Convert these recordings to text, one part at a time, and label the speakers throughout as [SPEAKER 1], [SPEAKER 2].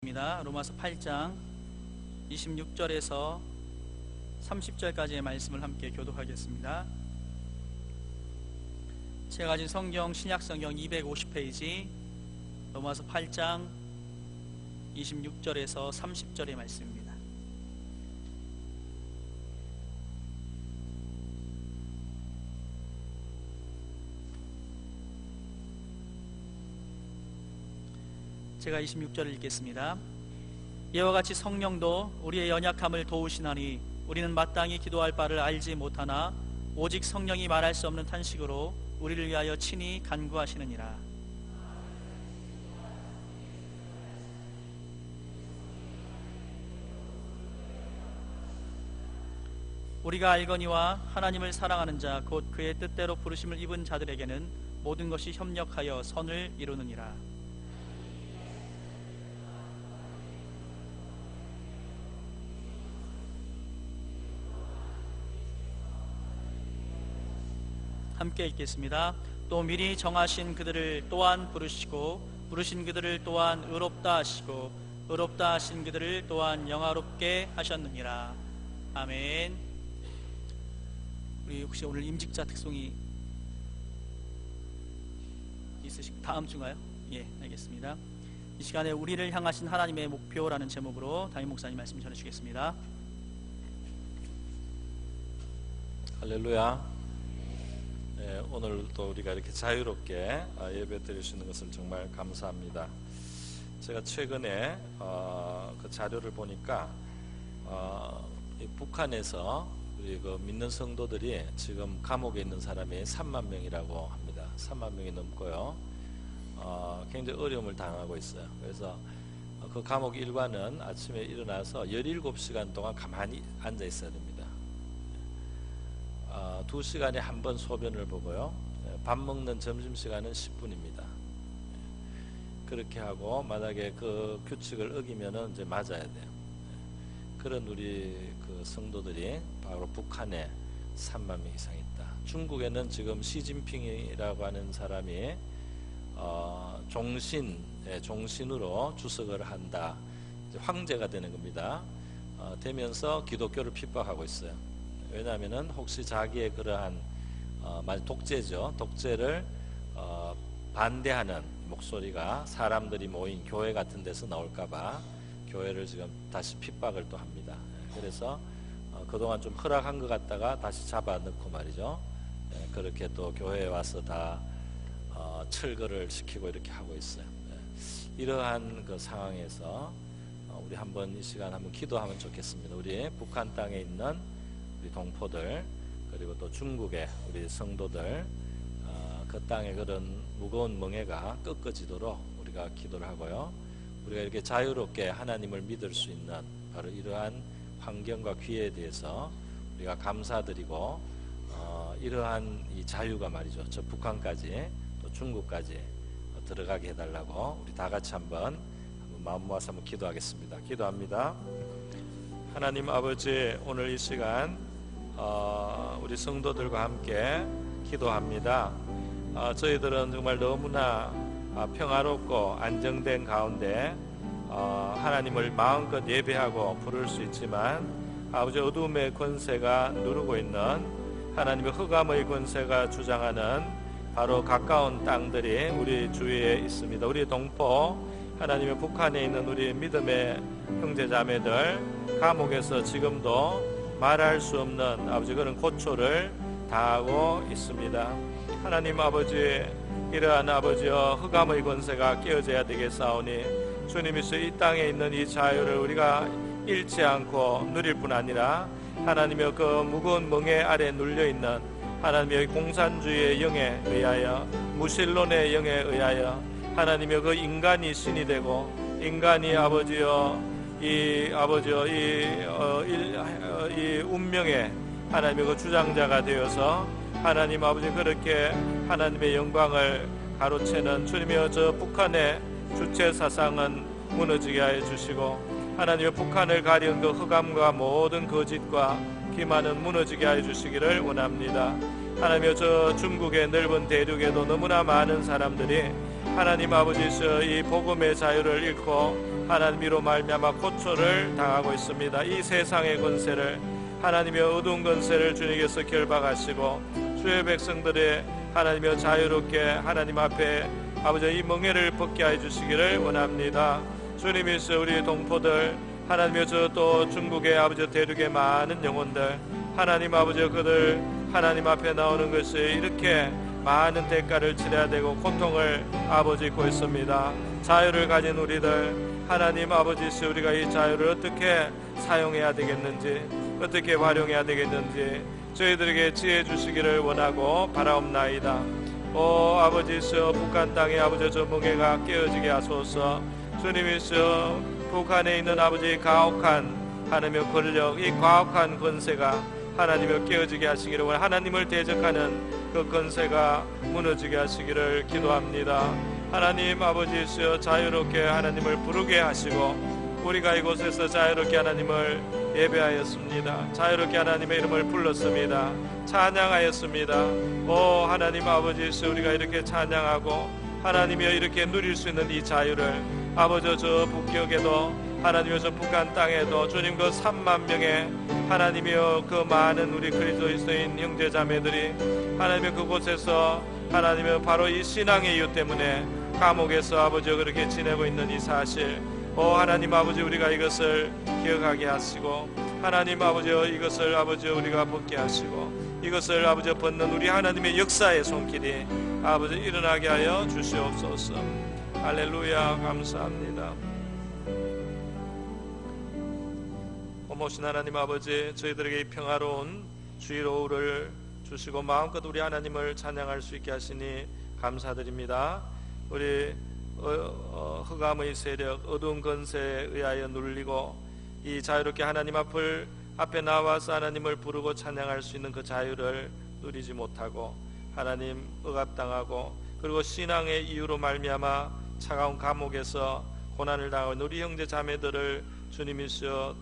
[SPEAKER 1] 로마서 8장 26절에서 30절까지의 말씀을 함께 교독하겠습니다. 제가 가진 성경 신약성경 250페이지 로마서 8장 26절에서 30절의 말씀입니다. 제가 26절을 읽겠습니다. 이와 같이 성령도 우리의 연약함을 도우시나니 우리는 마땅히 기도할 바를 알지 못하나 오직 성령이 말할 수 없는 탄식으로 우리를 위하여 친히 간구하시느니라. 우리가 알거니와 하나님을 사랑하는 자 곧 그의 뜻대로 부르심을 입은 자들에게는 모든 것이 협력하여 선을 이루느니라. 함께 읽겠습니다. 또 미리 정하신 그들을 또한 부르시고 부르신 그들을 또한 의롭다 하시고 의롭다 하신 그들을 또한 영화롭게 하셨느니라. 아멘. 우리 혹시 오늘 임직자 특송이 있으신가요? 다음 주인가요? 예, 알겠습니다. 이 시간에 우리를 향하신 하나님의 목표라는 제목으로 담임 목사님 말씀 전해주시겠습니다.
[SPEAKER 2] 할렐루야. 네, 오늘도 우리가 이렇게 자유롭게 예배 드릴 수 있는 것을 정말 감사합니다. 제가 최근에 그 자료를 보니까 북한에서 우리 그 믿는 성도들이 지금 감옥에 있는 사람이 3만 명이라고 합니다. 3만 명이 넘고요. 굉장히 어려움을 당하고 있어요. 그래서 그 감옥 일관은 아침에 일어나서 17시간 동안 가만히 앉아 있어야 됩니다. 2시간에 한 번 소변을 보고요. 밥 먹는 점심시간은 10분입니다. 그렇게 하고 만약에 그 규칙을 어기면은 이제 맞아야 돼요. 그런 우리 그 성도들이 바로 북한에 3만 명 이상 있다. 중국에는 지금 시진핑이라고 하는 사람이 종신으로 주석을 한다. 이제 황제가 되는 겁니다. 되면서 기독교를 핍박하고 있어요. 왜냐하면은 혹시 자기의 그러한 독재죠. 독재를 반대하는 목소리가 사람들이 모인 교회 같은 데서 나올까봐 교회를 지금 다시 핍박을 또 합니다. 그래서 그동안 좀 허락한 것 같다가 다시 잡아넣고 말이죠. 그렇게 또 교회에 와서 다 철거를 시키고 이렇게 하고 있어요. 이러한 그 상황에서 우리 한번 이 시간 한번 기도하면 좋겠습니다. 우리 북한 땅에 있는 우리 동포들 그리고 또 중국의 우리 성도들 그 땅에 그런 무거운 멍에가 꺾어지도록 우리가 기도를 하고요. 우리가 이렇게 자유롭게 하나님을 믿을 수 있는 바로 이러한 환경과 기회에 대해서 우리가 감사드리고 이러한 이 자유가 말이죠. 저 북한까지 또 중국까지 들어가게 해달라고 우리 다 같이 한번 마음 모아서 한번 기도하겠습니다. 기도합니다. 하나님 아버지, 오늘 이 시간 우리 성도들과 함께 기도합니다. 저희들은 정말 너무나 평화롭고 안정된 가운데 하나님을 마음껏 예배하고 부를 수 있지만 아버지, 어둠의 권세가 누르고 있는 하나님의 흑암의 권세가 주장하는 바로 가까운 땅들이 우리 주위에 있습니다. 우리 동포 하나님의 북한에 있는 우리 믿음의 형제자매들 감옥에서 지금도 말할 수 없는 아버지 그런 고초를 당하고 있습니다. 하나님 아버지, 이러한 아버지여 흑암의 권세가 깨어져야 되겠사오니 주님이서 이 땅에 있는 이 자유를 우리가 잃지 않고 누릴 뿐 아니라 하나님의 그 무거운 멍에 아래 눌려있는 하나님의 공산주의의 영에 의하여 무신론의 영에 의하여 하나님의 그 인간이 신이 되고 인간이 아버지여 이 운명의 하나님의 그 주장자가 되어서 하나님 아버지 그렇게 하나님의 영광을 가로채는 주님이여 저 북한의 주체 사상은 무너지게 하여 주시고 하나님의 북한을 가려운 그 흑암과 모든 거짓과 기만은 무너지게 하여 주시기를 원합니다. 하나님이여 저 중국의 넓은 대륙에도 너무나 많은 사람들이 하나님 아버지서 이 복음의 자유를 잃고 하나님으로 말미암아 고초를 당하고 있습니다. 이 세상의 권세를, 하나님의 어두운 권세를 주님께서 결박하시고 주의 백성들의 하나님의 자유롭게 하나님 앞에 아버지 이 멍에를 벗게 해 주시기를 원합니다. 주님이서 우리 동포들, 하나님의 또 중국의 아버지 대륙의 많은 영혼들, 하나님 아버지 그들 하나님 앞에 나오는 것이 이렇게 많은 대가를 치러야 되고 고통을 아버지 입고 있습니다. 자유를 가진 우리들, 하나님 아버지시 우리가 이 자유를 어떻게 사용해야 되겠는지, 어떻게 활용해야 되겠는지 저희들에게 지혜 주시기를 원하고 바라옵나이다. 오 아버지시여 북한 땅에 아버지 저 멍에가 깨어지게 하소서. 주님이시여 북한에 있는 아버지 가혹한 하나님의 권력, 이 가혹한 권세가 하나님을 깨어지게 하시기를 원하고 하나님을 대적하는 그 권세가 무너지게 하시기를 기도합니다. 하나님 아버지시여 자유롭게 하나님을 부르게 하시고 우리가 이곳에서 자유롭게 하나님을 예배하였습니다. 자유롭게 하나님의 이름을 불렀습니다. 찬양하였습니다. 오 하나님 아버지시여 우리가 이렇게 찬양하고 하나님이여 이렇게 누릴 수 있는 이 자유를 아버지 저 북경에도 하나님이여 저 북한 땅에도 주님 그 3만 명의 하나님이여 그 많은 우리 그리스도인 형제자매들이 하나님의 그곳에서 하나님의 바로 이 신앙의 이유 때문에 감옥에서 아버지 그렇게 지내고 있는 이 사실, 오 하나님 아버지 우리가 이것을 기억하게 하시고 하나님 아버지 이것을 아버지 우리가 벗게 하시고 이것을 아버지 벗는 우리 하나님의 역사의 손길이 아버지 일어나게 하여 주시옵소서. 할렐루야. 감사합니다. 오모신 하나님 아버지 저희들에게 이 평화로운 주일 오후를 주시고 마음껏 우리 하나님을 찬양할 수 있게 하시니 감사드립니다. 우리 흑암의 세력, 어두운 권세에 의하여 눌리고 이 자유롭게 하나님 앞에 나와서 하나님을 부르고 찬양할 수 있는 그 자유를 누리지 못하고 하나님 억압당하고 그리고 신앙의 이유로 말미암아 차가운 감옥에서 고난을 당하고 있는 우리 형제 자매들을 주님이시여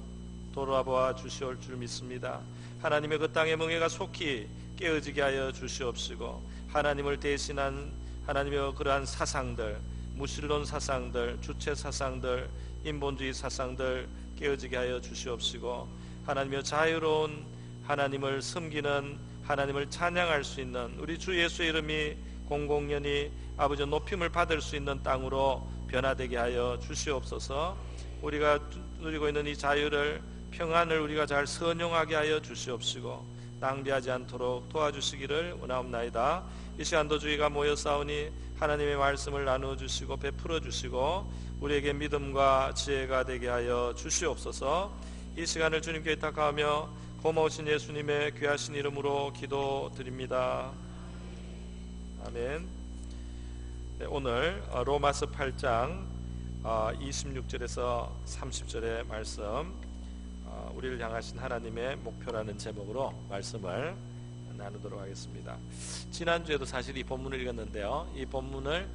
[SPEAKER 2] 돌아보아 주시올 줄 믿습니다. 하나님의 그 땅의 멍에가 속히 깨어지게 하여 주시옵시고 하나님을 대신한 하나님의 그러한 사상들, 무신론 사상들, 주체 사상들, 인본주의 사상들 깨어지게 하여 주시옵시고 하나님의 자유로운 하나님을 섬기는 하나님을 찬양할 수 있는 우리 주 예수의 이름이 공공연히 아버지 높임을 받을 수 있는 땅으로 변화되게 하여 주시옵소서. 우리가 누리고 있는 이 자유를 평안을 우리가 잘 선용하게 하여 주시옵시고 낭비하지 않도록 도와주시기를 원하옵나이다. 이 시간도 저희가 모여 싸우니 하나님의 말씀을 나누어 주시고 베풀어 주시고 우리에게 믿음과 지혜가 되게 하여 주시옵소서. 이 시간을 주님께 의탁하며 고마우신 예수님의 귀하신 이름으로 기도드립니다. 아멘. 네, 오늘 로마서 8장 26절에서 30절의 말씀, 우리를 향하신 하나님의 목표라는 제목으로 말씀을 나누도록 하겠습니다. 지난주에도 사실 이 본문을 읽었는데요, 이 본문을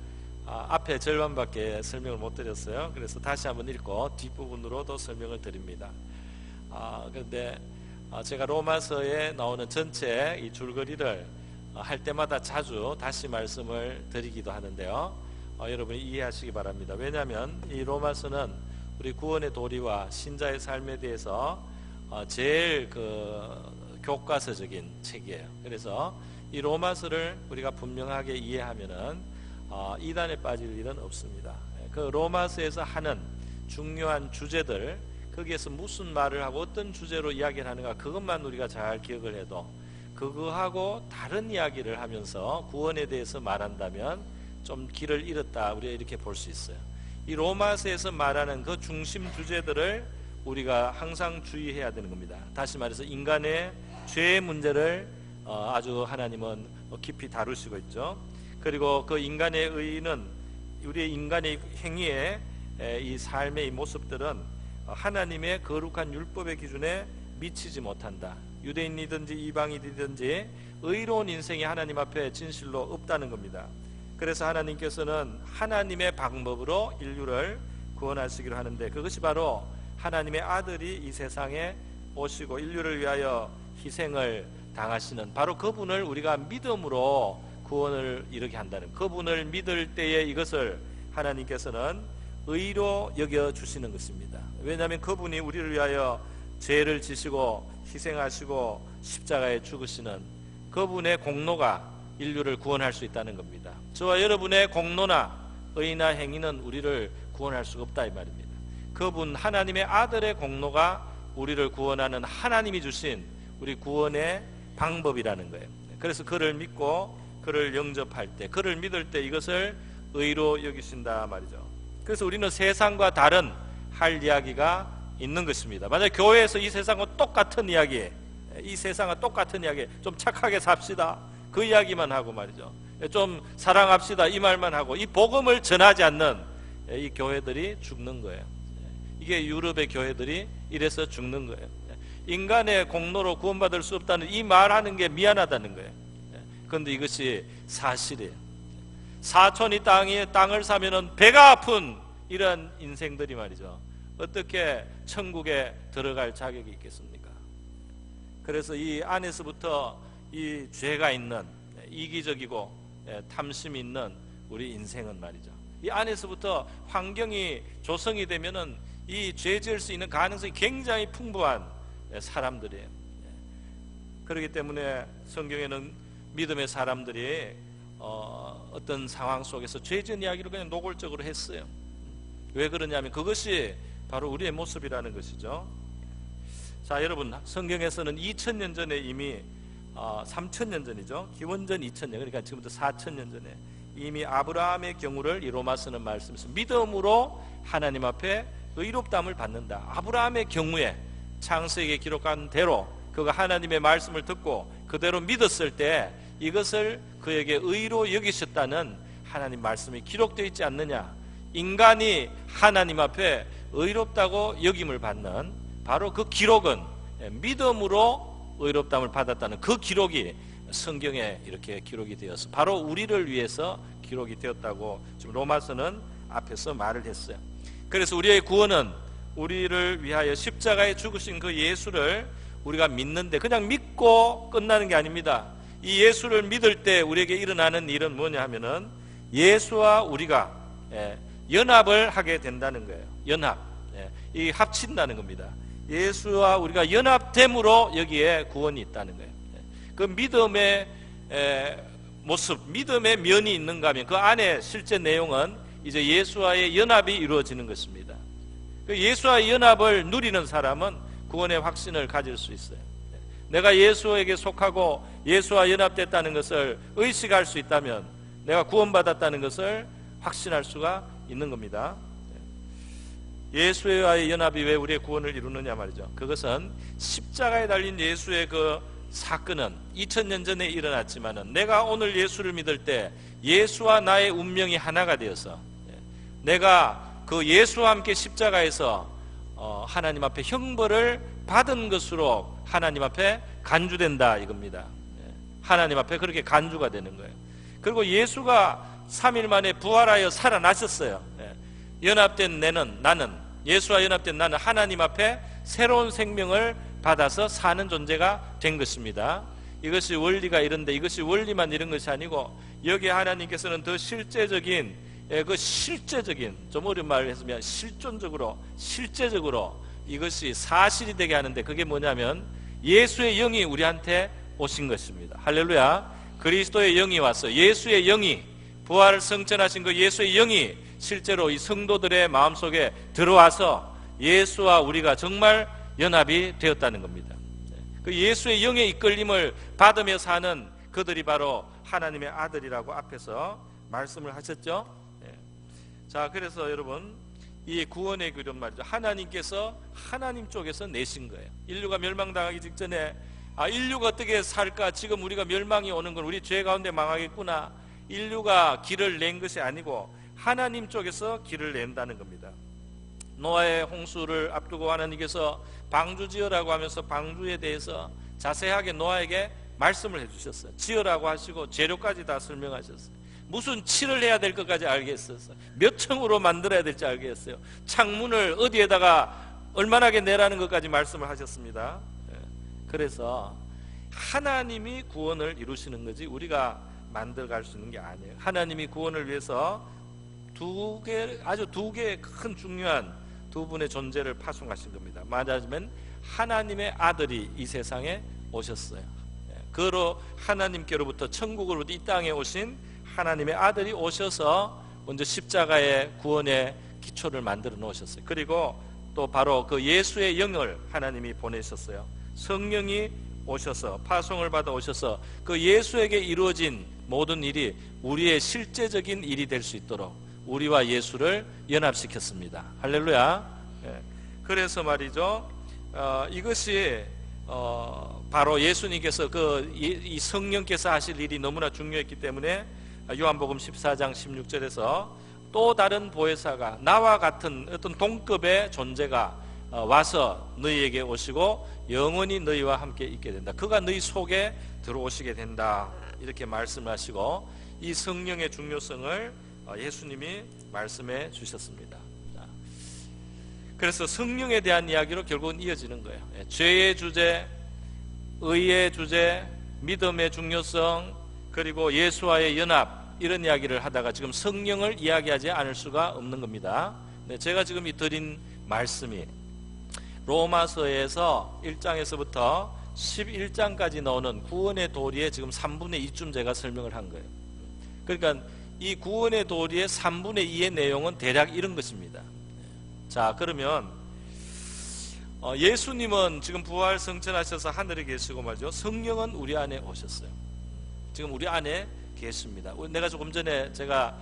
[SPEAKER 2] 앞에 절반밖에 설명을 못 드렸어요. 그래서 다시 한번 읽고 뒷부분으로도 설명을 드립니다. 그런데 제가 로마서에 나오는 전체 이 줄거리를 할 때마다 자주 다시 말씀을 드리기도 하는데요, 여러분이 이해하시기 바랍니다. 왜냐하면 이 로마서는 우리 구원의 도리와 신자의 삶에 대해서 제일 교과서적인 책이에요. 그래서 이 로마서를 우리가 분명하게 이해하면은 이단에 빠질 일은 없습니다. 그 로마서에서 하는 중요한 주제들, 거기에서 무슨 말을 하고 어떤 주제로 이야기를 하는가, 그것만 우리가 잘 기억을 해도 그거하고 다른 이야기를 하면서 구원에 대해서 말한다면 좀 길을 잃었다, 우리가 이렇게 볼 수 있어요. 이 로마서에서 말하는 그 중심 주제들을 우리가 항상 주의해야 되는 겁니다. 다시 말해서 인간의 죄의 문제를 아주 하나님은 깊이 다루시고 있죠. 그리고 그 인간의 의는, 우리의 인간의 행위의 이 삶의 이 모습들은 하나님의 거룩한 율법의 기준에 미치지 못한다. 유대인이든지 이방인이든지 의로운 인생이 하나님 앞에 진실로 없다는 겁니다. 그래서 하나님께서는 하나님의 방법으로 인류를 구원하시기로 하는데, 그것이 바로 하나님의 아들이 이 세상에 오시고 인류를 위하여 희생을 당하시는 바로 그분을 우리가 믿음으로 구원을 이루게 한다는, 그분을 믿을 때에 이것을 하나님께서는 의로 여겨주시는 것입니다. 왜냐하면 그분이 우리를 위하여 죄를 지시고 희생하시고 십자가에 죽으시는 그분의 공로가 인류를 구원할 수 있다는 겁니다. 저와 여러분의 공로나 의나 행위는 우리를 구원할 수가 없다 이 말입니다. 그분 하나님의 아들의 공로가 우리를 구원하는 하나님이 주신 우리 구원의 방법이라는 거예요. 그래서 그를 믿고 그를 영접할 때, 그를 믿을 때 이것을 의로 여기신다 말이죠. 그래서 우리는 세상과 다른 할 이야기가 있는 것입니다. 만약 교회에서 이 세상과 똑같은 이야기, 이 세상과 똑같은 이야기, 좀 착하게 삽시다 그 이야기만 하고 말이죠, 좀 사랑합시다 이 말만 하고 이 복음을 전하지 않는 이 교회들이 죽는 거예요. 이게 유럽의 교회들이 이래서 죽는 거예요. 인간의 공로로 구원받을 수 없다는 이 말하는 게 미안하다는 거예요. 그런데 이것이 사실이에요. 사촌이 땅을 사면은 배가 아픈 이런 인생들이 말이죠, 어떻게 천국에 들어갈 자격이 있겠습니까? 그래서 이 안에서부터 이 죄가 있는, 이기적이고 탐심이 있는 우리 인생은 말이죠, 이 안에서부터 환경이 조성이 되면은 이 죄 지을 수 있는 가능성이 굉장히 풍부한 사람들이에요. 그렇기 때문에 성경에는 믿음의 사람들이 어떤 상황 속에서 죄 지은 이야기를 그냥 노골적으로 했어요. 왜 그러냐면 그것이 바로 우리의 모습이라는 것이죠. 자, 여러분, 성경에서는 2000년 전에 이미 3000년 전이죠. 기원전 2000년, 그러니까 지금부터 4000년 전에 이미 아브라함의 경우를 이 로마서는 말씀해서 믿음으로 하나님 앞에 의롭다함을 받는다. 아브라함의 경우에 창세기에 기록한 대로 그가 하나님의 말씀을 듣고 그대로 믿었을 때 이것을 그에게 의로 여기셨다는 하나님 말씀이 기록되어 있지 않느냐. 인간이 하나님 앞에 의롭다고 여김을 받는 바로 그 기록은 믿음으로 의롭다함을 받았다는 그 기록이 성경에 이렇게 기록이 되어서 바로 우리를 위해서 기록이 되었다고 지금 로마서는 앞에서 말을 했어요. 그래서 우리의 구원은 우리를 위하여 십자가에 죽으신 그 예수를 우리가 믿는데 그냥 믿고 끝나는 게 아닙니다. 이 예수를 믿을 때 우리에게 일어나는 일은 뭐냐 하면은 예수와 우리가 연합을 하게 된다는 거예요. 연합, 이 합친다는 겁니다. 예수와 우리가 연합됨으로 여기에 구원이 있다는 거예요. 그 믿음의 모습, 믿음의 면이 있는가 하면 그 안에 실제 내용은 이제 예수와의 연합이 이루어지는 것입니다. 그 예수와의 연합을 누리는 사람은 구원의 확신을 가질 수 있어요. 내가 예수에게 속하고 예수와 연합됐다는 것을 의식할 수 있다면 내가 구원받았다는 것을 확신할 수가 있는 겁니다. 예수와의 연합이 왜 우리의 구원을 이루느냐 말이죠. 그것은 십자가에 달린 예수의 그 사건은 2000년 전에 일어났지만은 내가 오늘 예수를 믿을 때 예수와 나의 운명이 하나가 되어서 내가 그 예수와 함께 십자가에서 하나님 앞에 형벌을 받은 것으로 하나님 앞에 간주된다 이겁니다. 하나님 앞에 그렇게 간주가 되는 거예요. 그리고 예수가 3일 만에 부활하여 살아나셨어요. 연합된 나는 예수와 연합된 나는 하나님 앞에 새로운 생명을 받아서 사는 존재가 된 것입니다. 이것이 원리가 이런데 이것이 원리만 이런 것이 아니고 여기에 하나님께서는 더 실제적인 좀 어려운 말을 했으면 실존적으로 실제적으로 이것이 사실이 되게 하는데 그게 뭐냐면 예수의 영이 우리한테 오신 것입니다. 할렐루야. 그리스도의 영이 와서 예수의 영이 부활을 성천하신 그 예수의 영이 실제로 이 성도들의 마음속에 들어와서 예수와 우리가 정말 연합이 되었다는 겁니다. 그 예수의 영의 이끌림을 받으며 사는 그들이 바로 하나님의 아들이라고 앞에서 말씀을 하셨죠. 자, 그래서 여러분 이 구원의 그런 말이죠. 하나님께서 하나님 쪽에서 내신 거예요. 인류가 멸망당하기 직전에 인류가 어떻게 살까? 지금 우리가 멸망이 오는 건 우리 죄 가운데 망하겠구나. 인류가 길을 낸 것이 아니고 하나님 쪽에서 길을 낸다는 겁니다. 노아의 홍수를 앞두고 하나님께서 방주 지으라고 하면서 방주에 대해서 자세하게 노아에게 말씀을 해주셨어요. 지으라고 하시고 재료까지 다 설명하셨어요. 무슨 칠을 해야 될 것까지 알겠었어요. 몇 층으로 만들어야 될지 알겠어요. 창문을 어디에다가 얼마나게 내라는 것까지 말씀을 하셨습니다. 그래서 하나님이 구원을 이루시는 거지 우리가 만들어갈 수 있는 게 아니에요. 하나님이 구원을 위해서 아주 두 개의 큰 중요한 두 분의 존재를 파송하신 겁니다. 말하자면 하나님의 아들이 이 세상에 오셨어요. 그로 하나님께로부터 천국으로부터 이 땅에 오신 하나님의 아들이 오셔서 먼저 십자가의 구원의 기초를 만들어 놓으셨어요. 그리고 또 바로 그 예수의 영을 하나님이 보내셨어요. 성령이 오셔서 파송을 받아 오셔서 그 예수에게 이루어진 모든 일이 우리의 실제적인 일이 될 수 있도록 우리와 예수를 연합시켰습니다. 할렐루야. 그래서 말이죠, 이것이 바로 예수님께서 이 성령께서 하실 일이 너무나 중요했기 때문에 요한복음 14장 16절에서 또 다른 보혜사가 나와 같은 어떤 동급의 존재가 와서 너희에게 오시고 영원히 너희와 함께 있게 된다. 그가 너희 속에 들어오시게 된다. 이렇게 말씀하시고 이 성령의 중요성을 예수님이 말씀해 주셨습니다. 그래서 성령에 대한 이야기로 결국은 이어지는 거예요. 죄의 주제, 의의 주제, 믿음의 중요성, 그리고 예수와의 연합, 이런 이야기를 하다가 지금 성령을 이야기하지 않을 수가 없는 겁니다. 제가 지금 드린 말씀이 로마서에서 1장에서부터 11장까지 나오는 구원의 도리의 지금 3분의 2쯤 제가 설명을 한 거예요. 그러니까 이 구원의 도리의 3분의 2의 내용은 대략 이런 것입니다. 자, 그러면 예수님은 지금 부활 성천하셔서 하늘에 계시고 말이죠. 성령은 우리 안에 오셨어요. 지금 우리 안에 계십니다. 내가 조금 전에 제가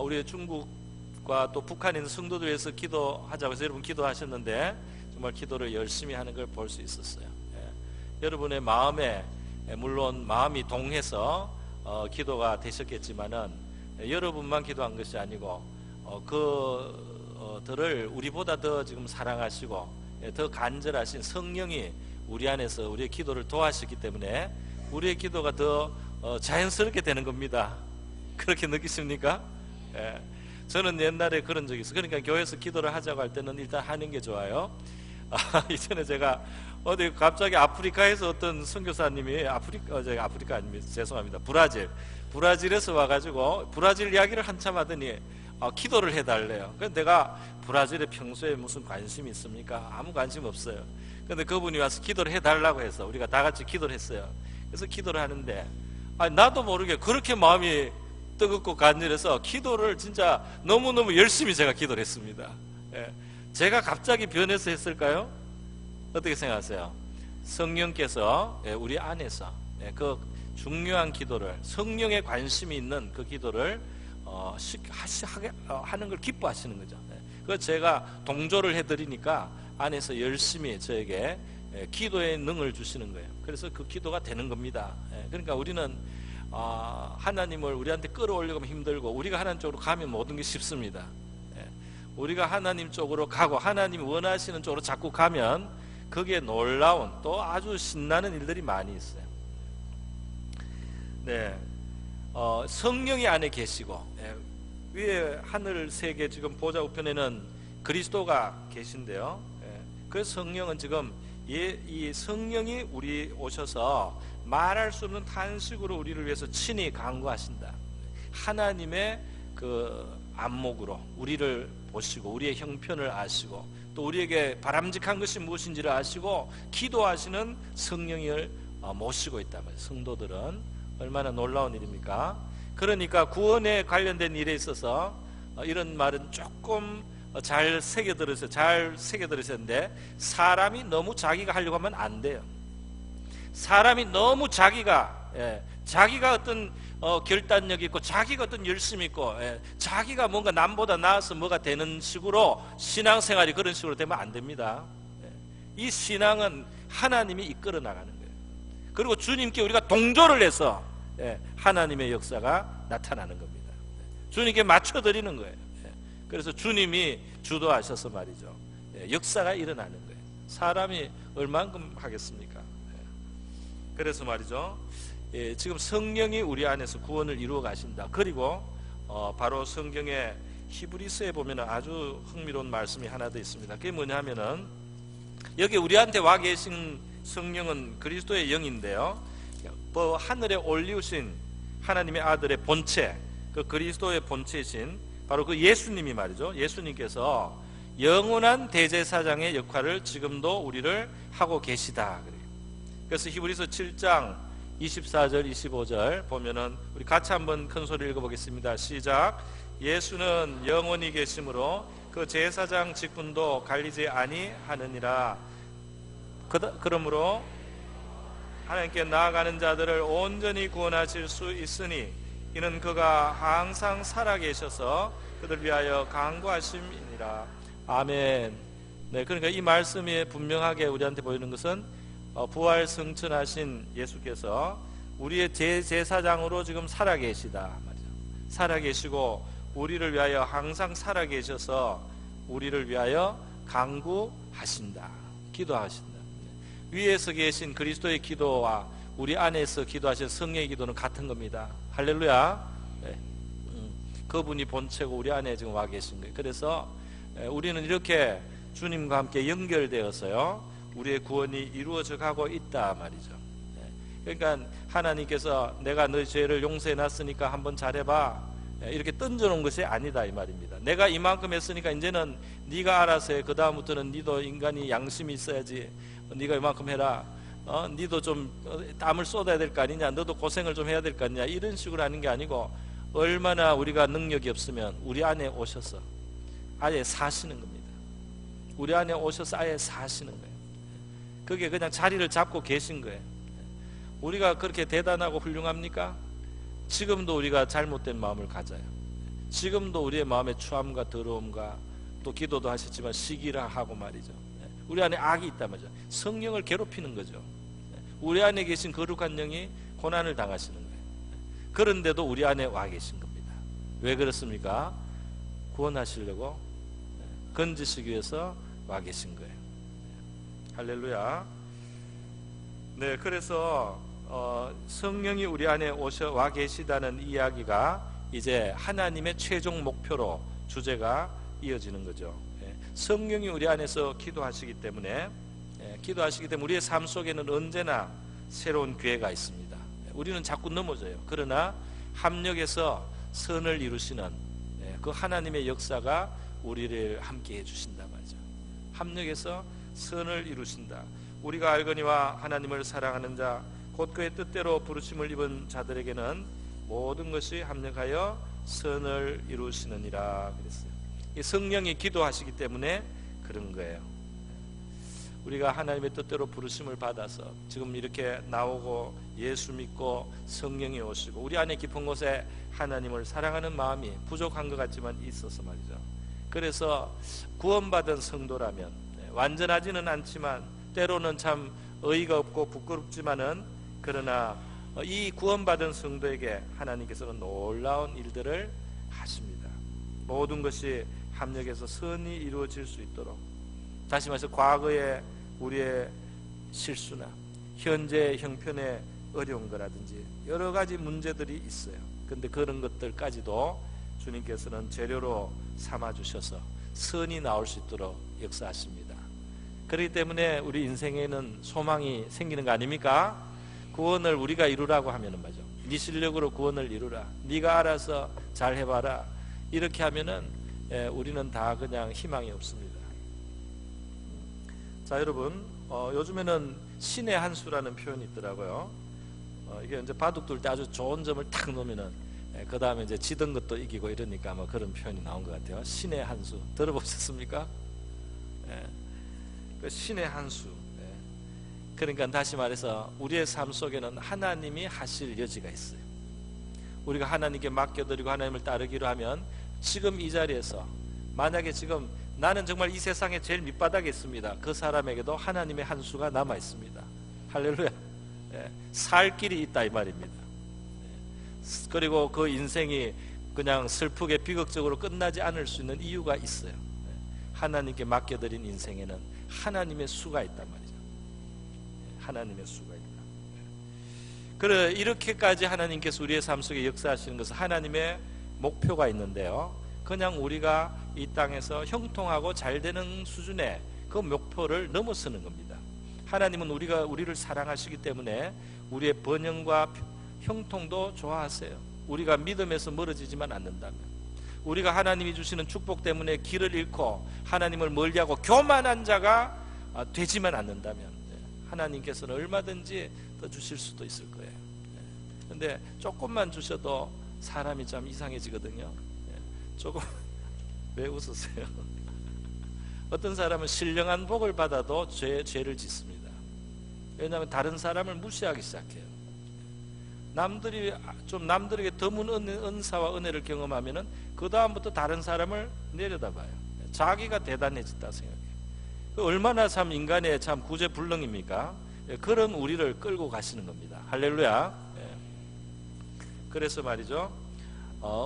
[SPEAKER 2] 우리 중국과 또 북한에 있는 성도들 위해서 기도하자고 해서 여러분 기도하셨는데 정말 기도를 열심히 하는 걸 볼 수 있었어요. 여러분의 마음에 물론 마음이 동해서 기도가 되셨겠지만은 여러분만 기도한 것이 아니고 그들을 우리보다 더 지금 사랑하시고 더 간절하신 성령이 우리 안에서 우리의 기도를 도와주셨기 때문에 우리의 기도가 더 자연스럽게 되는 겁니다. 그렇게 느끼십니까? 저는 옛날에 그런 적이 있어요. 그러니까 교회에서 기도를 하자고 할 때는 일단 하는 게 좋아요. 이전에 제가 어디 갑자기 아프리카에서 어떤 선교사님이 아프리카 아닙니다. 죄송합니다. 브라질에서 와가지고 브라질 이야기를 한참 하더니 기도를 해달래요. 그래서 내가 브라질에 평소에 무슨 관심이 있습니까? 아무 관심 없어요. 그런데 그분이 와서 기도를 해달라고 해서 우리가 다 같이 기도를 했어요. 그래서 기도를 하는데 나도 모르게 그렇게 마음이 뜨겁고 간절해서 기도를 진짜 너무너무 열심히 제가 기도를 했습니다. 제가 갑자기 변해서 했을까요? 어떻게 생각하세요? 성령께서 우리 안에서 그 중요한 기도를, 성령에 관심이 있는 그 기도를 하는 걸 기뻐하시는 거죠. 그래서 제가 동조를 해드리니까 안에서 열심히 저에게 기도의 능을 주시는 거예요. 그래서 그 기도가 되는 겁니다. 그러니까 우리는 하나님을 우리한테 끌어올리고 힘들고 우리가 하나님 쪽으로 가면 모든 게 쉽습니다. 우리가 하나님 쪽으로 가고 하나님이 원하시는 쪽으로 자꾸 가면 거기에 놀라운 또 아주 신나는 일들이 많이 있어요. 성령이 안에 계시고 위에 하늘 세계 지금 보좌 우편에는 그리스도가 계신데요. 그래서 성령은 지금 이 성령이 우리 오셔서 말할 수 없는 탄식으로 우리를 위해서 친히 간구하신다. 하나님의 그 안목으로 우리를 보시고 우리의 형편을 아시고 또 우리에게 바람직한 것이 무엇인지를 아시고 기도하시는 성령을 모시고 있단 말이에요. 성도들은 얼마나 놀라운 일입니까? 그러니까 구원에 관련된 일에 있어서 이런 말은 조금 잘 새겨들으셨는데 사람이 너무 자기가 하려고 하면 안 돼요. 사람이 너무 자기가 어떤 결단력이 있고 자기가 어떤 열심이 있고 자기가 뭔가 남보다 나아서 뭐가 되는 식으로 신앙생활이 그런 식으로 되면 안 됩니다. 이 신앙은 하나님이 이끌어 나가는 거예요. 그리고 주님께 우리가 동조를 해서 하나님의 역사가 나타나는 겁니다. 주님께 맞춰드리는 거예요. 그래서 주님이 주도하셔서 말이죠. 역사가 일어나는 거예요. 사람이 얼만큼 하겠습니까? 그래서 말이죠. 지금 성령이 우리 안에서 구원을 이루어 가신다. 그리고 바로 성경의 히브리서에 보면 아주 흥미로운 말씀이 하나 더 있습니다. 그게 뭐냐면은 여기 우리한테 와 계신 성령은 그리스도의 영인데요. 하늘에 올리우신 하나님의 아들의 본체, 그 그리스도의 본체이신 바로 그 예수님이 말이죠. 예수님께서 영원한 대제사장의 역할을 지금도 우리를 하고 계시다. 그래서 히브리서 7장 24절 25절 보면은 우리 같이 한번 큰 소리 읽어보겠습니다. 시작. 예수는 영원히 계심으로 그 제사장 직분도 갈리지 아니하느니라. 그러므로 하나님께 나아가는 자들을 온전히 구원하실 수 있으니 이는 그가 항상 살아계셔서 그들 위하여 간구하심이니라. 아멘. 네, 그러니까 이 말씀이 분명하게 우리한테 보이는 것은 부활 승천하신 예수께서 우리의 제사장으로 지금 살아계시다 말이죠. 살아계시고 우리를 위하여 항상 살아계셔서 우리를 위하여 간구하신다. 기도하신다. 위에서 계신 그리스도의 기도와 우리 안에서 기도하신 성령의 기도는 같은 겁니다. 할렐루야. 네. 그분이 본체고 우리 안에 지금 와 계신 거예요. 그래서 우리는 이렇게 주님과 함께 연결되어서요 우리의 구원이 이루어져 가고 있다 말이죠. 그러니까 하나님께서 내가 너희 죄를 용서해 놨으니까 한번 잘해봐 이렇게 던져놓은 것이 아니다 이 말입니다. 내가 이만큼 했으니까 이제는 네가 알아서 해. 그 다음부터는 네도 인간이 양심이 있어야지. 네가 이만큼 해라. 네도 좀 땀을 쏟아야 될 거 아니냐. 너도 고생을 좀 해야 될 거 아니냐. 이런 식으로 하는 게 아니고 얼마나 우리가 능력이 없으면 우리 안에 오셔서 아예 사시는 겁니다. 우리 안에 오셔서 아예 사시는 거예요. 그게 그냥 자리를 잡고 계신 거예요. 우리가 그렇게 대단하고 훌륭합니까? 지금도 우리가 잘못된 마음을 가져요. 지금도 우리의 마음에 추함과 더러움과 또 기도도 하셨지만 시기라 하고 말이죠. 우리 안에 악이 있단 말이죠. 성령을 괴롭히는 거죠. 우리 안에 계신 거룩한 영이 고난을 당하시는 거예요. 그런데도 우리 안에 와 계신 겁니다. 왜 그렇습니까? 구원하시려고 건지시기 위해서 와 계신 거예요. 할렐루야. 네, 그래서 성령이 우리 안에 오셔 와 계시다는 이야기가 이제 하나님의 최종 목표로 주제가 이어지는 거죠. 성령이 우리 안에서 기도하시기 때문에 우리의 삶 속에는 언제나 새로운 기회가 있습니다. 우리는 자꾸 넘어져요. 그러나 합력해서 선을 이루시는 그 하나님의 역사가 우리를 함께 해주신다 말이죠. 합력해서 선을 이루신다. 우리가 알거니와 하나님을 사랑하는 자 곧 그의 뜻대로 부르심을 입은 자들에게는 모든 것이 합력하여 선을 이루시느니라 그랬어요. 이 성령이 기도하시기 때문에 그런 거예요. 우리가 하나님의 뜻대로 부르심을 받아서 지금 이렇게 나오고 예수 믿고 성령이 오시고 우리 안에 깊은 곳에 하나님을 사랑하는 마음이 부족한 것 같지만 있어서 말이죠. 그래서 구원받은 성도라면 완전하지는 않지만 때로는 참 어이가 없고 부끄럽지만은 그러나 이 구원받은 성도에게 하나님께서는 놀라운 일들을 하십니다. 모든 것이 합력해서 선이 이루어질 수 있도록, 다시 말해서 과거의 우리의 실수나 현재의 형편의 어려운 거라든지 여러 가지 문제들이 있어요. 그런데 그런 것들까지도 주님께서는 재료로 삼아주셔서 선이 나올 수 있도록 역사하십니다. 그렇기 때문에 우리 인생에는 소망이 생기는 거 아닙니까? 구원을 우리가 이루라고 하면은 말이죠. 네 실력으로 구원을 이루라. 네가 알아서 잘 해봐라. 이렇게 하면은 우리는 다 그냥 희망이 없습니다. 자, 여러분, 요즘에는 신의 한 수라는 표현이 있더라고요. 이게 이제 바둑 둘 때 아주 좋은 점을 탁 놓으면은 그 다음에 이제 지던 것도 이기고 이러니까 아마 그런 표현이 나온 것 같아요. 신의 한 수 들어보셨습니까? 그 신의 한 수. 그러니까 다시 말해서 우리의 삶 속에는 하나님이 하실 여지가 있어요. 우리가 하나님께 맡겨드리고 하나님을 따르기로 하면 지금 이 자리에서 만약에 지금 나는 정말 이 세상에 제일 밑바닥에 있습니다. 그 사람에게도 하나님의 한 수가 남아 있습니다. 할렐루야. 살 길이 있다 이 말입니다. 그리고 그 인생이 그냥 슬프게 비극적으로 끝나지 않을 수 있는 이유가 있어요. 하나님께 맡겨드린 인생에는 하나님의 수가 있단 말이죠. 하나님의 수가 있다. 그래, 이렇게까지 하나님께서 우리의 삶 속에 역사하시는 것은 하나님의 목표가 있는데요. 그냥 우리가 이 땅에서 형통하고 잘 되는 수준의 그 목표를 넘어서는 겁니다. 하나님은 우리를 사랑하시기 때문에 우리의 번영과 형통도 좋아하세요. 우리가 믿음에서 멀어지지만 않는다면, 우리가 하나님이 주시는 축복 때문에 길을 잃고 하나님을 멀리하고 교만한 자가 되지만 않는다면 하나님께서는 얼마든지 더 주실 수도 있을 거예요. 근데 조금만 주셔도 사람이 참 이상해지거든요. 조금 왜 웃으세요? 어떤 사람은 신령한 복을 받아도 죄를 짓습니다. 왜냐하면 다른 사람을 무시하기 시작해요. 남들에게 드문 은사와 은혜를 경험하면은 그 다음부터 다른 사람을 내려다봐요. 자기가 대단해졌다 생각해요. 얼마나 참 인간의 참 구제불능입니까? 그런 우리를 끌고 가시는 겁니다. 할렐루야. 그래서 말이죠,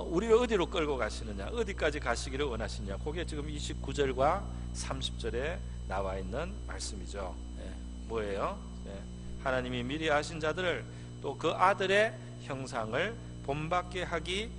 [SPEAKER 2] 우리를 어디로 끌고 가시느냐, 어디까지 가시기를 원하시냐, 그게 지금 29절과 30절에 나와 있는 말씀이죠. 뭐예요? 하나님이 미리 하신 자들을 또 그 아들의 형상을 본받게 하기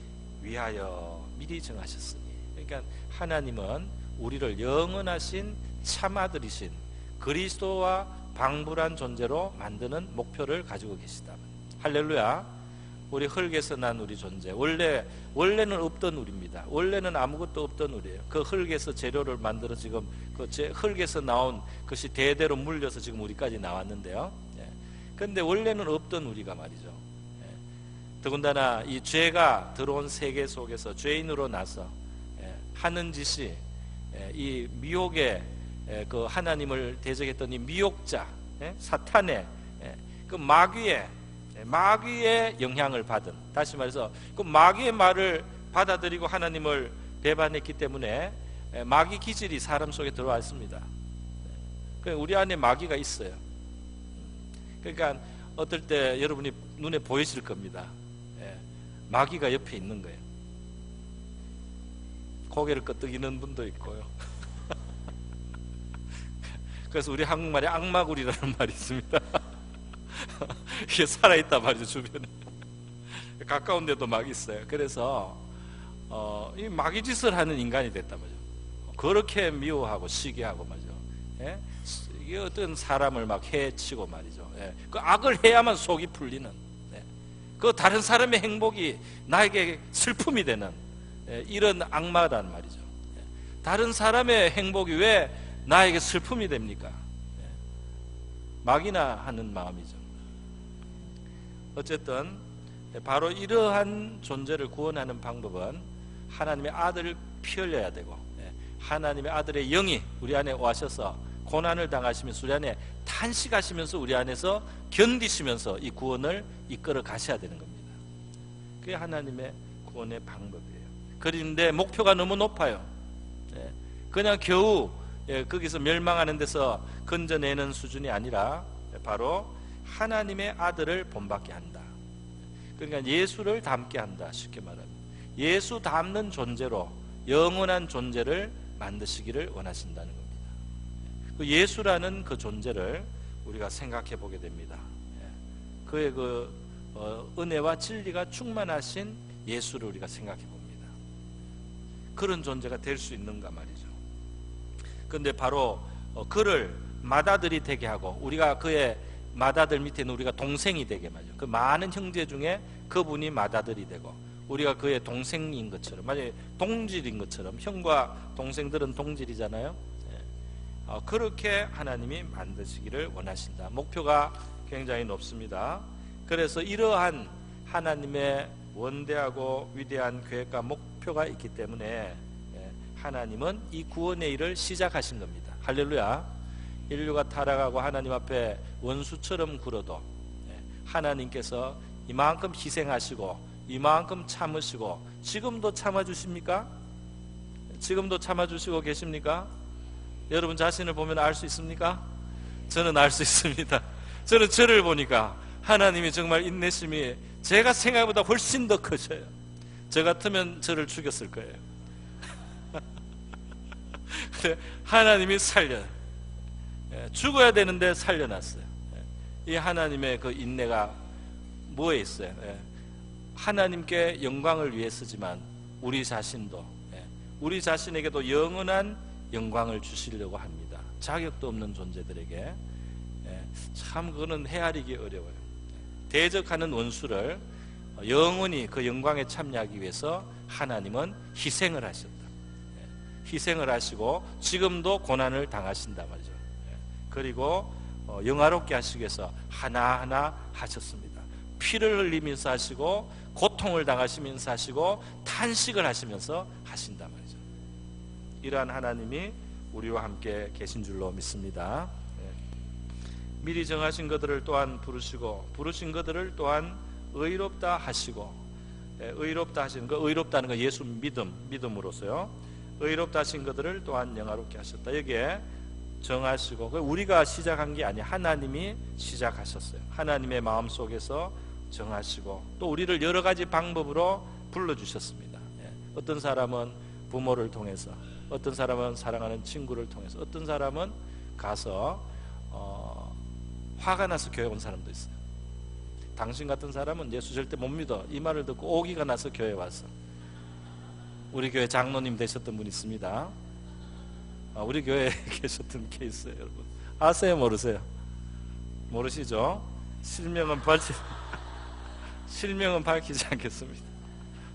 [SPEAKER 2] 위하여 미리 정하셨으니, 그러니까 하나님은 우리를 영원하신 참아들이신 그리스도와 방불한 존재로 만드는 목표를 가지고 계시다. 할렐루야. 우리 흙에서 난 우리 존재, 원래는 없던 우리입니다. 원래는 아무것도 없던 우리예요. 그 흙에서 재료를 만들어 지금 그 흙에서 나온 것이 대대로 물려서 지금 우리까지 나왔는데요. 그런데 원래는 없던 우리가 말이죠. 더군다나 이 죄가 들어온 세계 속에서 죄인으로 나서 하는 짓이 이 미혹의 그 하나님을 대적했던 이 미혹자 사탄의 그 마귀의 영향을 받은, 다시 말해서 그 마귀의 말을 받아들이고 하나님을 배반했기 때문에 마귀 기질이 사람 속에 들어와 있습니다. 우리 안에 마귀가 있어요. 그러니까 어떨 때 여러분이 눈에 보이실 겁니다. 마귀가 옆에 있는 거예요. 고개를 끄덕이는 분도 있고요. 그래서 우리 한국말에 악마굴이라는 말이 있습니다. 이게 살아있단 말이죠. 주변에 가까운 데도 막 있어요. 그래서 이 마귀 짓을 하는 인간이 됐단 말이죠. 그렇게 미워하고 시기하고 말이죠. 이게 어떤 사람을 막 해치고 말이죠. 그 악을 해야만 속이 풀리는, 그 다른 사람의 행복이 나에게 슬픔이 되는 이런 악마란 말이죠. 다른 사람의 행복이 왜 나에게 슬픔이 됩니까? 막이나 하는 마음이죠. 어쨌든 바로 이러한 존재를 구원하는 방법은 하나님의 아들을 피 흘려야 되고, 하나님의 아들의 영이 우리 안에 와셔서 고난을 당하시면서 우리 안에 탄식하시면서 우리 안에서 견디시면서 이 구원을 이끌어 가셔야 되는 겁니다. 그게 하나님의 구원의 방법이에요. 그런데 목표가 너무 높아요. 그냥 겨우 거기서 멸망하는 데서 건져내는 수준이 아니라 바로 하나님의 아들을 본받게 한다. 그러니까 예수를 닮게 한다. 쉽게 말하면 예수 닮는 존재로 영원한 존재를 만드시기를 원하신다는 겁니다. 그 예수라는 그 존재를 우리가 생각해 보게 됩니다. 그의 그 은혜와 진리가 충만하신 예수를 우리가 생각해 봅니다. 그런 존재가 될 수 있는가 말이죠. 그런데 바로 그를 맏아들이 되게 하고, 우리가 그의 맏아들 밑에는 우리가 동생이 되게 말이죠. 그 많은 형제 중에 그분이 맏아들이 되고 우리가 그의 동생인 것처럼, 만약에 동질인 것처럼, 형과 동생들은 동질이잖아요. 그렇게 하나님이 만드시기를 원하신다. 목표가 굉장히 높습니다. 그래서 이러한 하나님의 원대하고 위대한 계획과 목표가 있기 때문에 하나님은 이 구원의 일을 시작하신 겁니다. 할렐루야. 인류가 타락하고 하나님 앞에 원수처럼 굴어도 하나님께서 이만큼 희생하시고 이만큼 참으시고, 지금도 참아주십니까? 지금도 참아주시고 계십니까? 여러분 자신을 보면 알 수 있습니까? 저는 알 수 있습니다. 저는 저를 보니까 하나님이 정말 인내심이 제가 생각보다 훨씬 더 크셔요. 저 같으면 저를 죽였을 거예요. 그래, 하나님이 살려요. 죽어야 되는데 살려놨어요. 이 하나님의 그 인내가 뭐에 있어요? 하나님께 영광을 위해서지만 우리 자신도, 우리 자신에게도 영원한 영광을 주시려고 합니다. 자격도 없는 존재들에게. 참 그거는 헤아리기 어려워요. 대적하는 원수를 영원히 그 영광에 참여하기 위해서 하나님은 희생을 하셨다. 희생을 하시고 지금도 고난을 당하신단 말이죠. 그리고 영화롭게 하시기 위해서 하나하나 하셨습니다. 피를 흘리면서 하시고 고통을 당하시면서 하시고 탄식을 하시면서 하신단 말이죠. 이러한 하나님이 우리와 함께 계신 줄로 믿습니다. 미리 정하신 것들을 또한 부르시고 부르신 것들을 또한 의롭다 하시고, 의롭다 하시는 거, 의롭다는 거 예수 믿음으로서요. 의롭다 하신 것들을 또한 영화롭게 하셨다. 여기에 정하시고, 우리가 시작한 게 아니에요. 하나님이 시작하셨어요. 하나님의 마음속에서 정하시고 또 우리를 여러 가지 방법으로 불러주셨습니다. 어떤 사람은 부모를 통해서, 어떤 사람은 사랑하는 친구를 통해서, 어떤 사람은 가서 화가 나서 교회 온 사람도 있어요. 당신 같은 사람은 예수 절대 못 믿어, 이 말을 듣고 오기가 나서 교회에 왔어. 우리 교회 장로님 되셨던 분 있습니다. 우리 교회에 계셨던 게 있어요. 여러분 아세요? 모르세요? 모르시죠? 실명은 밝히지 않겠습니다.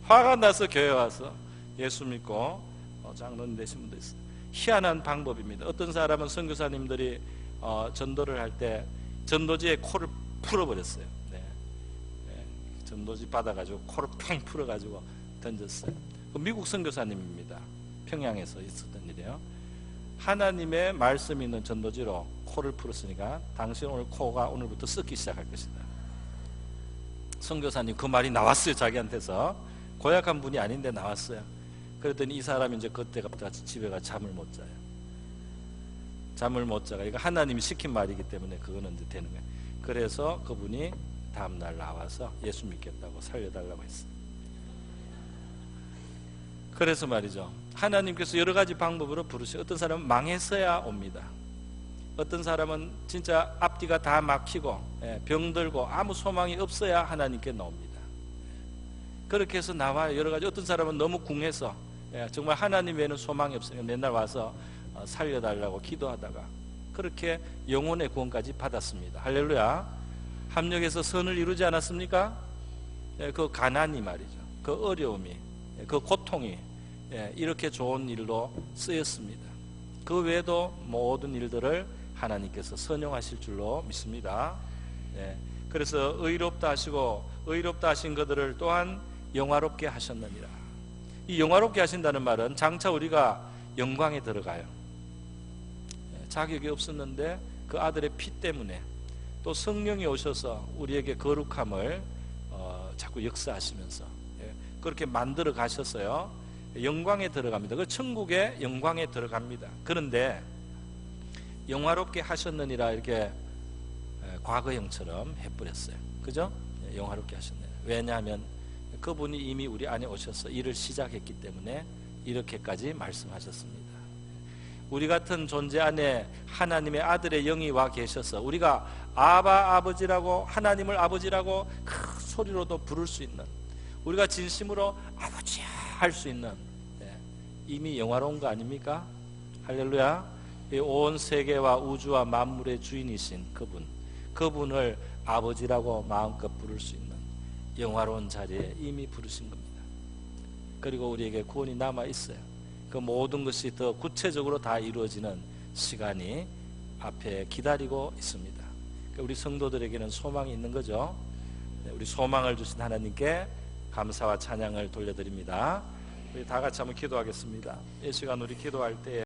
[SPEAKER 2] 화가 나서 교회 와서 예수 믿고 장로님 되신 분도 있어요. 희한한 방법입니다. 어떤 사람은 선교사님들이 전도를 할 때 전도지에 코를 풀어버렸어요. 전도지 받아가지고 코를 팽 풀어가지고 던졌어요. 미국 선교사님입니다. 평양에서 있었던 일이에요. 하나님의 말씀이 있는 전도지로 코를 풀었으니까 당신 오늘 코가 오늘부터 썩기 시작할 것이다. 선교사님 그 말이 나왔어요. 자기한테서. 고약한 분이 아닌데 나왔어요. 그랬더니 이 사람이 이제 그때부터 집에 가 잠을 못 자요. 잠을 못 자가. 이거 하나님이 시킨 말이기 때문에 그거는 이제 되는 거예요. 그래서 그분이 다음날 나와서 예수 믿겠다고 살려달라고 했어요. 그래서 말이죠, 하나님께서 여러 가지 방법으로 부르시고, 어떤 사람은 망해서야 옵니다. 어떤 사람은 진짜 앞뒤가 다 막히고 병들고 아무 소망이 없어야 하나님께 나옵니다. 그렇게 해서 나와요. 여러 가지. 어떤 사람은 너무 궁해서 정말 하나님 외에는 소망이 없으니까 맨날 와서 살려달라고 기도하다가 그렇게 영혼의 구원까지 받았습니다. 할렐루야. 합력해서 선을 이루지 않았습니까? 그 가난이 말이죠, 그 어려움이, 그 고통이 이렇게 좋은 일로 쓰였습니다. 그 외에도 모든 일들을 하나님께서 선용하실 줄로 믿습니다. 그래서 의롭다 하시고 의롭다 하신 것들을 또한 영화롭게 하셨느니라. 이 영화롭게 하신다는 말은 장차 우리가 영광에 들어가요. 자격이 없었는데 그 아들의 피 때문에 또 성령이 오셔서 우리에게 거룩함을 자꾸 역사하시면서 그렇게 만들어 가셨어요. 영광에 들어갑니다. 그 천국의 영광에 들어갑니다. 그런데 영화롭게 하셨느니라 이렇게 과거형처럼 해버렸어요. 그죠? 영화롭게 하셨느니라. 왜냐하면 그분이 이미 우리 안에 오셔서 일을 시작했기 때문에 이렇게까지 말씀하셨습니다. 우리 같은 존재 안에 하나님의 아들의 영이 와 계셔서 우리가 아바 아버지라고, 하나님을 아버지라고 큰 소리로도 부를 수 있는, 우리가 진심으로 아버지야 할 수 있는, 이미 영화로운 거 아닙니까? 할렐루야. 온 세계와 우주와 만물의 주인이신 그분을 아버지라고 마음껏 부를 수 있는 영화로운 자리에 이미 부르신 겁니다. 그리고 우리에게 구원이 남아 있어요. 그 모든 것이 더 구체적으로 다 이루어지는 시간이 앞에 기다리고 있습니다. 우리 성도들에게는 소망이 있는 거죠. 우리 소망을 주신 하나님께 감사와 찬양을 돌려드립니다. 우리 다 같이 한번 기도하겠습니다. 이 시간 우리 기도할 때